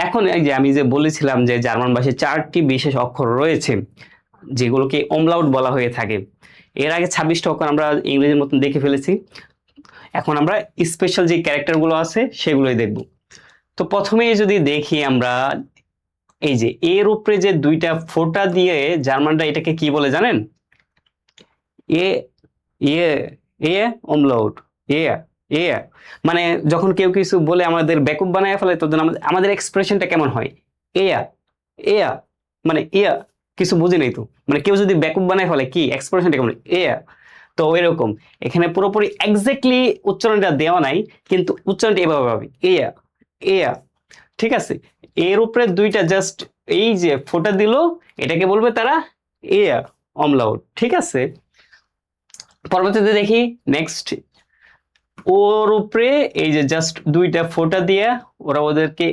এখন এই যে আমি যে বলেছিলাম যে জার্মান ভাষায় 4টি বিশেষ অক্ষর রয়েছে যেগুলোকে অমলাউট বলা হয়ে থাকে। এর আগে 26টা অক্ষর আমরা ইংরেজির মতন দেখে ফেলেছি। এখন আমরা স্পেশাল যে ক্যারেক্টারগুলো আছে সেগুলোই দেখব। তো প্রথমেই যদি দেখি আমরা, এই যে এর উপরে যে দুইটা ফোঁটা দিয়ে জার্মানরা এটাকে কি বলে জানেন? এ এ এ অমলাউট, এ এ মানে যখন কেউ কিছু বলে আমাদের বেকুব বানায় ফেলে তখন আমাদের এক্সপ্রেশনটা কেমন হয়? এয়া এয়া মানে ইয়া, কিছু বুঝি নাই তো, মানে কেউ যদি বেকুব বানায় ফেলে কি এক্সপ্রেশনটা কেমন? এয়া। তো এরকম এখানে পুরোপুরি এক্স্যাক্টলি উচ্চারণটা দেওয়া নাই, কিন্তু উচ্চারণটা এভাবে হবে এয়া এয়া। ঠিক আছে, এর উপরে দুইটা জাস্ট এই যে ফোঁটা দিল, এটাকে বলবে তারা এয়া অমলাউট। ঠিক আছে, পরবর্তীতে দেখি নেক্সট, ওর উপরে এই যে জাস্ট দুইটা ফোঁটা দিয়ে ওরা ওদেরকে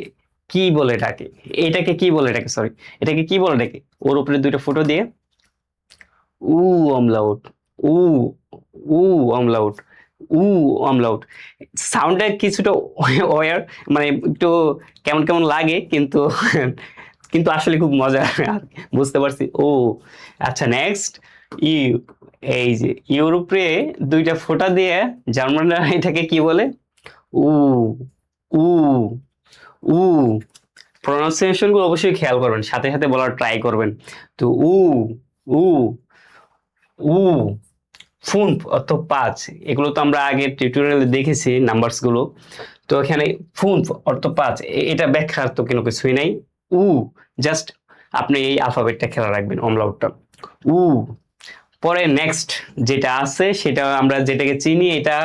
কি বলে ডাকে, এটাকে কি বলে ডাকে, সরি, এটাকে কি বলে ডাকে? ওর উপরে দুইটা ফোঁটা দিয়ে উ অমলাউট, উ উ অমলাউট, উ অমলাউট। সাউন্ডটা কিছুটা ওয়ার, মানে একটু কেমন কেমন লাগে, কিন্তু কিন্তু আসলে খুব মজা, বুঝতে পারছি। ও আচ্ছা, নেক্সট ইউ, এই যে ইউরোপে দুইটা ফোঁটা দিয়ে জার্মানরা এটাকে কি বলে? উ উ উ। প্রনাউন্সিয়েশন গুলো অবশ্যই খেয়াল করবেন, সাথে সাথে বলার ট্রাই করবেন। তো উ উ উ, ফুনফ অর্থ 5, এগুলো তো আমরা আগে টিউটোরিয়ালে দেখেছি নাম্বারস গুলো। তো এখানে ফুনফ অর্থ 5, এটা ব্যাখ্যার তো কোনো কিছুই নাই। উ, জাস্ট আপনি এই আলফাবেটটা খেয়াল রাখবেন, অমলাউটটা উ। পরে নেক্সট যেটা আছে সেটা আমরা যেটাকে চিনি, এটা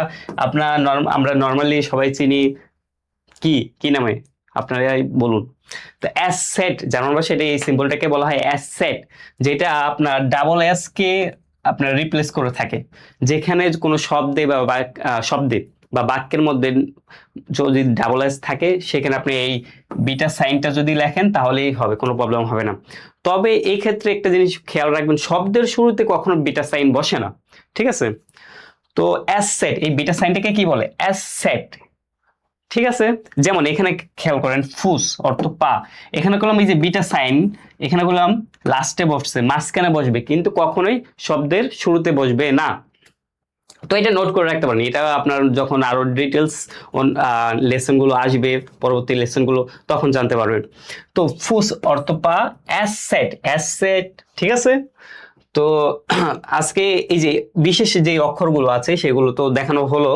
আপনার আমরা নর্মালি সবাই চিনি কি কি নামে, আপনারাই বলুন। তো অ্যাস সেট, জার্মান ভাষায় এই সিম্বলটাকে বলা হয় অ্যাস সেট, যেটা আপনার ডাবল এস কে আপনার রিপ্লেস করে থাকে। যেখানে কোনো শব্দে বা শব্দে বা বাক্যের মধ্যে যদি ডাবল এস থাকে, সেখানে আপনি এই বিটা সাইনটা যদি লেখেন তাহলেই হবে, কোনো প্রবলেম হবে না। তবে এই ক্ষেত্রে একটা জিনিস খেয়াল রাখবেন, শব্দের শুরুতে কখনো বিটা সাইন বসে না। ঠিক আছে, তো অ্যাস সেট, এই বিটা সাইনটাকে কি বলে? Asset. ঠিক আছে, যেমন এখানে খেয়াল করেন ফুস অর্থ পা, এখানে করলাম এই যে বিটা সাইন, এখানে করলাম লাস্টে বসছে, মাঝখানে বসবে, কিন্তু কখনোই শব্দের শুরুতে বসবে না। তো এটা নোট করে রাখতে পারেন, এটা আপনার যখন আরো ডিটেলস লেসন গুলো আসবে, পরবর্তী লেসন গুলো, তখন জানতে পারবেন। তো ফুস অর্থ পা, অ্যাসেট অ্যাসেট। ঠিক আছে, তো আজকে এই যে বিশেষ যে অক্ষরগুলো আছে সেগুলো তো দেখানো হলো।